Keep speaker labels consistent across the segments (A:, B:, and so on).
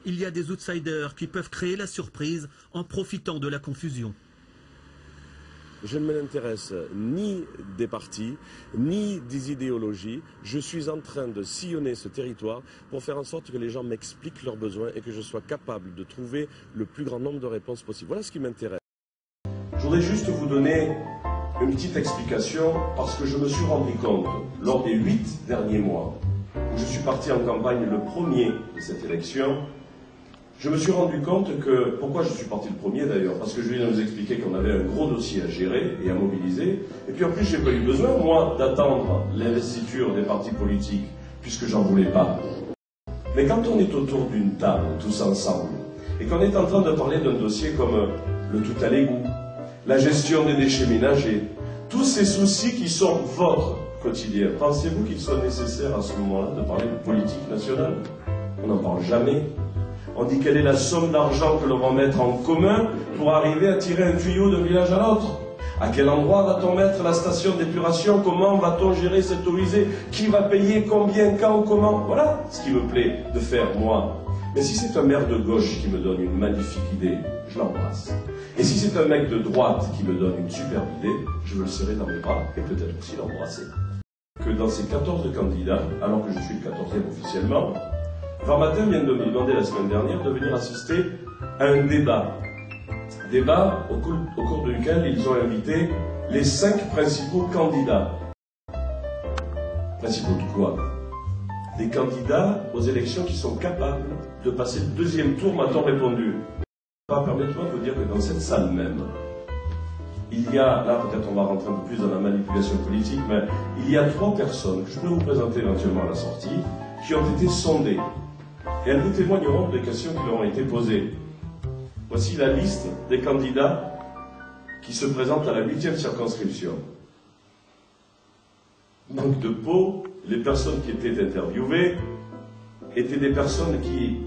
A: il y a des outsiders qui peuvent créer la surprise en profitant de la confusion.
B: Je ne m'intéresse ni des partis, ni des idéologies. Je suis en train de sillonner ce territoire pour faire en sorte que les gens m'expliquent leurs besoins et que je sois capable de trouver le plus grand nombre de réponses possibles. Voilà ce qui m'intéresse.
C: Je voudrais juste vous donner une petite explication parce que je me suis rendu compte, lors des 8 derniers mois, où je suis parti en campagne le premier de cette élection, je me suis rendu compte que, pourquoi je suis parti le premier d'ailleurs, parce que je viens de vous expliquer qu'on avait un gros dossier à gérer et à mobiliser, et puis en plus j'ai pas eu besoin, moi, d'attendre l'investiture des partis politiques, puisque j'en voulais pas. Mais quand on est autour d'une table, tous ensemble, et qu'on est en train de parler d'un dossier comme le tout à l'égout, la gestion des déchets ménagers, tous ces soucis qui sont votre quotidien, pensez-vous qu'il soit nécessaire à ce moment-là de parler de politique nationale? On n'en parle jamais. On dit quelle est la somme d'argent que l'on va mettre en commun pour arriver à tirer un tuyau d'un village à l'autre. À quel endroit va-t-on mettre la station d'épuration? Comment va-t-on gérer cette eau usée? Qui va payer? Combien? Quand? Comment? Voilà ce qui me plaît de faire, moi. Mais si c'est un maire de gauche qui me donne une magnifique idée, je l'embrasse. Et si c'est un mec de droite qui me donne une superbe idée, je veux le serrer dans mes bras et peut-être aussi l'embrasser. Que dans ces 14 candidats, alors que je suis le 14e officiellement, Varmatin vient de me demander la semaine dernière de venir assister à un débat. Débat au cours duquel ils ont invité les 5 principaux candidats. Principaux de quoi? Des candidats aux élections qui sont capables de passer le 2e tour, m'a-t-on répondu. Permettez-moi de vous dire que dans cette salle même, il y a, là peut-être on va rentrer un peu plus dans la manipulation politique, mais il y a 3 personnes que je peux vous présenter éventuellement à la sortie, qui ont été sondées. Et elles vous témoigneront des questions qui leur ont été posées. Voici la liste des candidats qui se présentent à la 8e circonscription. Manque de peau, les personnes qui étaient interviewées étaient des personnes qui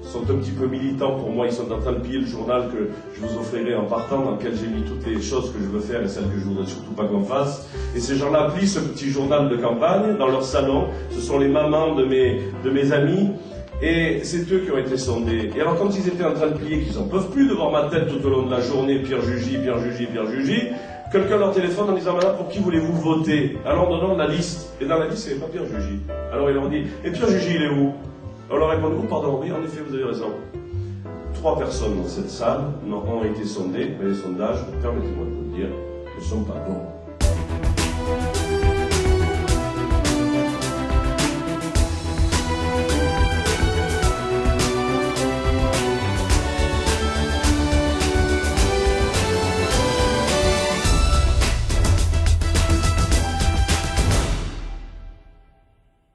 C: sont un petit peu militants pour moi. Ils sont en train de piller le journal que je vous offrirai en partant, dans lequel j'ai mis toutes les choses que je veux faire et celles que je voudrais surtout pas qu'on fasse. Et ces gens-là plient ce petit journal de campagne dans leur salon. Ce sont les mamans de mes amis. Et c'est eux qui ont été sondés. Et alors quand ils étaient en train de plier, qu'ils n'en peuvent plus de voir ma tête tout au long de la journée, Pierre Jugy, Pierre Jugy, Pierre Jugy, quelqu'un leur téléphone en disant « Madame, pour qui voulez-vous voter ?» Alors on donne la liste. Et dans la liste, il n'y avait pas Pierre Jugy. Alors ils leur dit « Et Pierre Jugy, il est où ?» On leur répond « Oh, pardon, oui, en effet, vous avez raison. » 3 personnes dans cette salle ont été sondées, mais les sondages, permettez-moi de vous le dire, ne sont pas bons.